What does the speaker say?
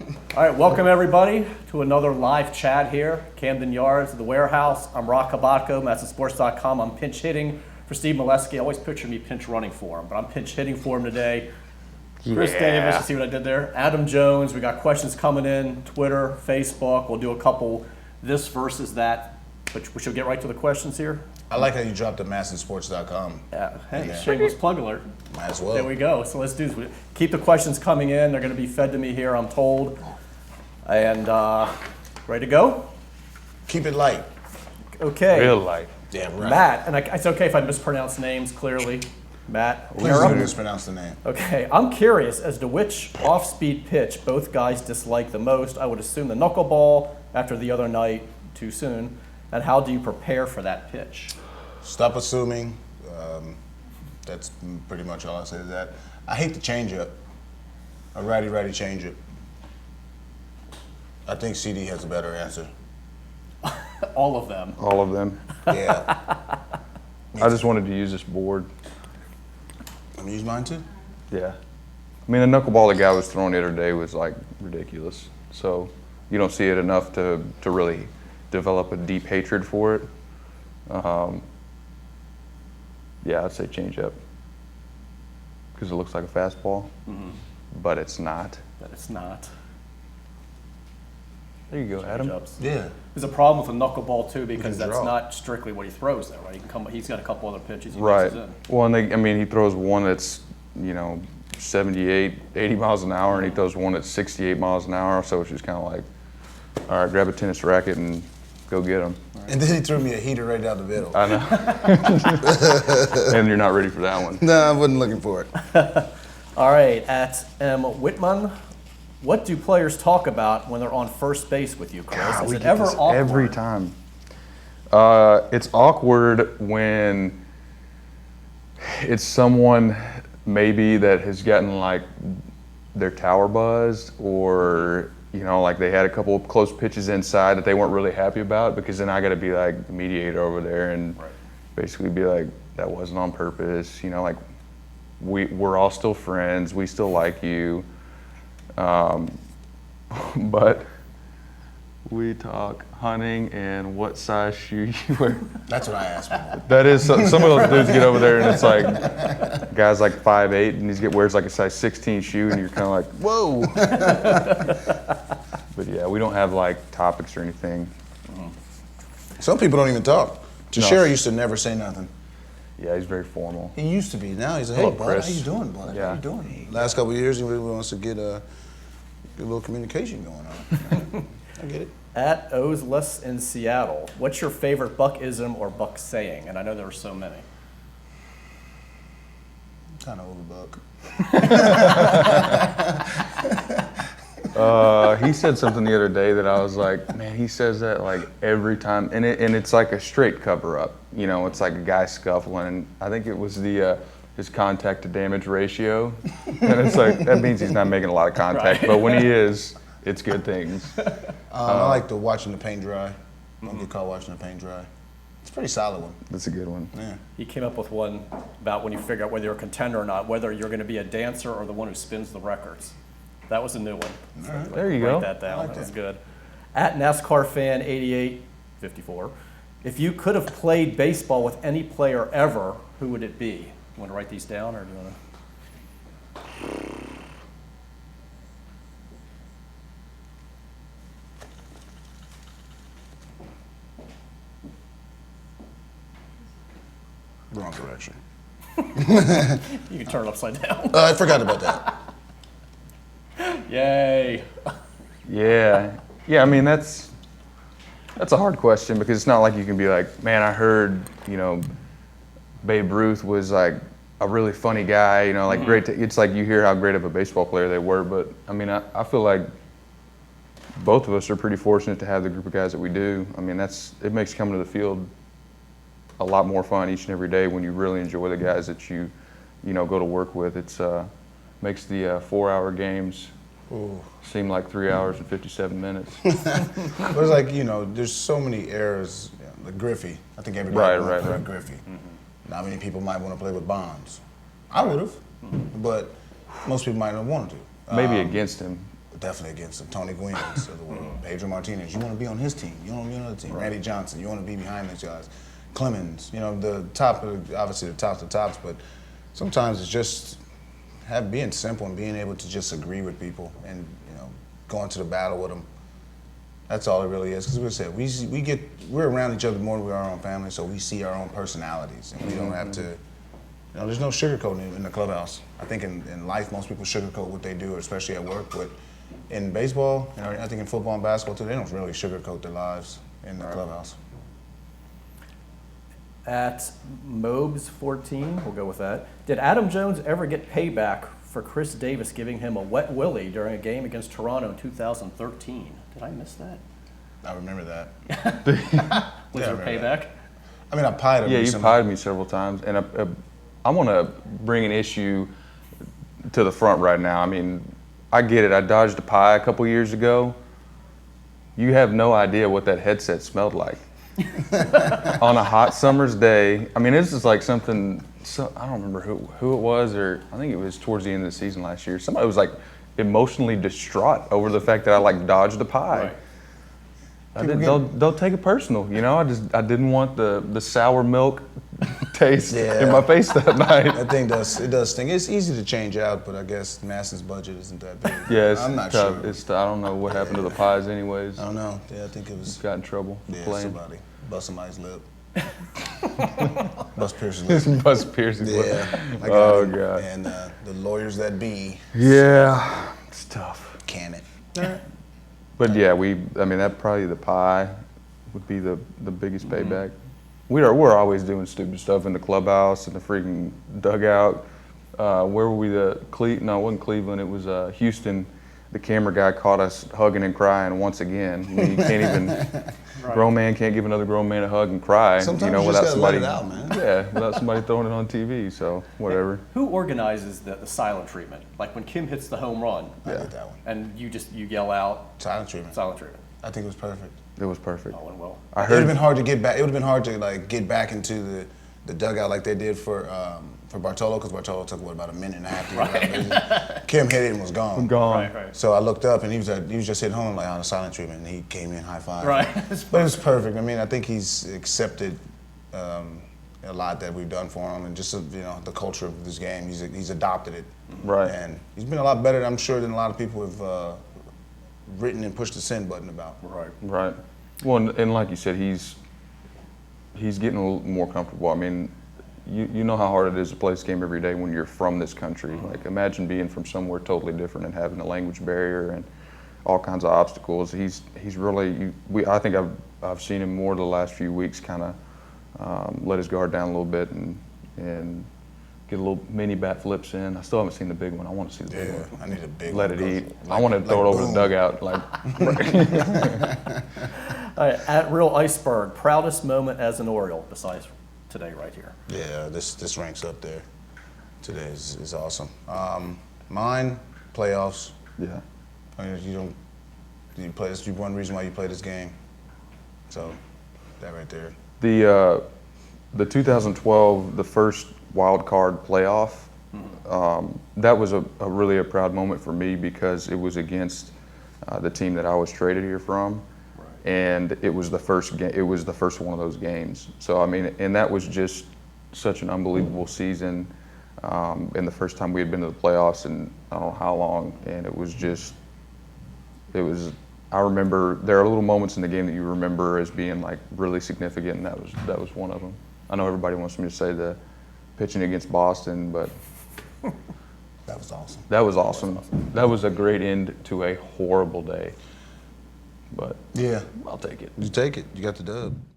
All right, welcome everybody to another live chat here, Camden Yards, the warehouse. I'm Rock Kabatko, MASNsports.com. I'm pinch hitting for Steve Molesky. I always picture me pinch running for him, but I'm pinch hitting for him today. Chris Davis, you see what I did there? Adam Jones, we got questions coming in, Twitter, Facebook. We'll do a couple this versus that, but we should get right to the questions here. I like how you dropped the MASNsports.com. Yeah, hey, shameless plug alert. Might as well. There we go. So let's do this. Keep the questions coming in. They're going to be fed to me here, I'm told. And ready to go? Keep it light. Okay. Real light. Yeah, right. Matt, and it's okay if I mispronounce names clearly. Matt. Please don't mispronounce the name. Okay, I'm curious as to which off-speed pitch both guys dislike the most. I would assume the knuckleball after the other night, too soon. And how do you prepare for that pitch? Stop assuming. That's pretty much all I say to that. I hate the changeup. A righty changeup. I think CD has a better answer. All of them. All of them. Yeah. I just wanted to use this board. I'm gonna use mine too. Yeah. I mean, the knuckleball the guy was throwing the other day was like ridiculous. So you don't see it enough to really develop a deep hatred for it. Yeah, I'd say change up. Because it looks like a fastball, but it's not. But it's not. There you go, Adam. Change-ups. Yeah. There's a problem with the knuckleball too because can that's draw. not strictly what he throws there, right? He's got a couple other pitches he Right. mixes in. Well, and he throws one that's, 78, 80 miles an hour, and he throws one that's 68 miles an hour. So it's just kind of like, all right, grab a tennis racket and go get him. And then he threw me a heater right down the middle. I know. And you're not ready for that one. No, I wasn't looking for it. All right, at M. Whitman, what do players talk about when they're on first base with you, Chris? Is We it get ever this awkward? every time. It's awkward when it's someone maybe that has gotten like their tower buzzed, or like they had a couple of close pitches inside that they weren't really happy about, because then I got to be like the mediator over there and basically be like, that wasn't on purpose. Like we're all still friends. We still like you. But we talk hunting and what size shoe you wear. That's what I asked for. That is, some of those dudes get over there and it's like, guy's like 5'8" and wears like a size 16 shoe and you're kind of like, whoa. But yeah, we don't have like topics or anything. Some people don't even talk. No. Teixeira used to never say nothing. Yeah, he's very formal. He used to be. Now he's like, hey, Hello, bud, Chris. how you doing, bud? Yeah. How you doing? Last couple of years, he really wants to get a little communication going on. I get it. At Ozless in Seattle, what's your favorite Buckism or Buck saying? And I know there are so many. Kind of over Buck. He said something the other day that I was like, man, he says that like every time, and it's like a straight cover up. It's like a guy scuffling. And I think it was his contact to damage ratio, and it's like that means he's not making a lot of contact. Right. But when he is, it's good things. I like the watching the paint dry. Don't get caught watching the paint dry. It's a pretty solid one. That's a good one. Yeah. He came up with one about when you figure out whether you're a contender or not, whether you're going to be a dancer or the one who spins the records. That was a new one. So There you write go. that down. I like that was that. good. At NASCAR fan 8854, if you could have played baseball with any player ever, who would it be? You want to write these down, or do you want to? Wrong direction. You can turn it upside down. I forgot about that. Yay. Yeah. I mean, that's a hard question, because it's not like you can be like, man, I heard, Babe Ruth was like a really funny guy, like great. It's like you hear how great of a baseball player they were, but I mean, I feel like both of us are pretty fortunate to have the group of guys that we do. I mean, it makes coming to the field a lot more fun each and every day when you really enjoy the guys that you go to work with. It's makes the 4-hour games seem like 3 hours and 57 minutes. But it's like, there's so many eras. Like Griffey. I think everybody would play with Griffey. Not many people might want to play with Bonds. I would have, but most people might not want to. Maybe against him. definitely against the Tony Gwynn's of the world, Pedro Martinez. You want to be on his team. You don't want to be on another team. Randy Johnson. You want to be behind these guys. Clemens. You know, the top, obviously the tops of tops, but sometimes it's just being simple and being able to just agree with people and, you know, going to the battle with them. That's all it really is. Because we said, we're around each other more than we are our own family, so we see our own personalities. And we don't have to, you know, there's no sugarcoating in the clubhouse. I think in life, most people sugarcoat what they do, especially at work. But in baseball, and I think in football and basketball too, they don't really sugarcoat their lives in the clubhouse. At Mobes 14, we'll go with that. Did Adam Jones ever get payback for Chris Davis giving him a wet willy during a game against Toronto in 2013? Did I miss that? I remember that. Was there payback? I mean, I pied him. Yeah, you recently. pied me several times, and I want to bring an issue to the front right now. I mean, I get it. I dodged a pie a couple years ago. You have no idea what that headset smelled like. On a hot summer's day. I mean, this is like something, I don't remember who it was, or I think it was towards the end of the season last year. Somebody was like emotionally distraught over the fact that I like dodged a pie. Right. They'll take it personal, you know. I didn't want the sour milk taste in my face that night. That thing does sting. It's easy to change out, but I guess MASN's budget isn't that big. Yeah, it's I'm not tough. sure. I don't know what happened to the pies, anyways. I don't know. Yeah, I think it was. Got in trouble for playing. Somebody bust somebody's lip. Bust Pierce's lip. Bust Pierce's lip. Yeah. I got Oh it. God. And the lawyers that be. Yeah, it's tough. Can it? But yeah, I mean, that probably the pie would be the biggest payback. We're always doing stupid stuff in the clubhouse, in the freaking dugout. Where were we? No, it wasn't Cleveland. It was Houston. The camera guy caught us hugging and crying once again. I mean, you can't even, grown man can't give another grown man a hug and cry. Sometimes you know, you without just gotta somebody, let it out, man. Yeah, without somebody throwing it on TV. So whatever. Who organizes the silent treatment? Like when Kim hits the home run, I did that one. and you yell out Silent treatment. silent treatment. I think it was perfect. It was perfect. Oh, and well. I It would have heard. been hard to get back. It would have been hard to like get back into the dugout like they did for Bartolo, because Bartolo took about a minute and a half to get out. Kim hit it and was gone. Gone. Right. So I looked up and he was just hitting home like on a silent treatment, and he came in high five. Right. But it was perfect. I mean, I think he's accepted a lot that we've done for him, and just the culture of this game. He's adopted it. Right. And he's been a lot better, I'm sure, than a lot of people have written and pushed the send button about. Right. Right. Well, and like you said, he's getting a little more comfortable. I mean, you know how hard it is to play this game every day when you're from this country. Like, imagine being from somewhere totally different and having a language barrier and all kinds of obstacles. He's really. I think I've seen him more the last few weeks, kind of let his guard down a little bit and get a little mini bat flips in. I still haven't seen the big one. I want to see the big one. I need a big Let one. it eat. I want to throw it over boom. the dugout. Like, All right, at Real Iceberg, proudest moment as an Oriole besides today right here. Yeah, this ranks up there. Today is awesome. Mine, playoffs. yeah. I mean, you play this. One reason why you play this game. So that right there. The 2012, the first wild card playoff, that was a really proud moment for me because it was against the team that I was traded here from, and it was the first game. It was the first one of those games. So I mean, and that was just such an unbelievable season, and the first time we had been to the playoffs in I don't know how long, and it was. I remember there are little moments in the game that you remember as being like really significant, and that was one of them. I know everybody wants me to say the pitching against Boston, but That was awesome. that was awesome. That was a great end to a horrible day. But Yeah, I'll take it. you take it. You got the dub.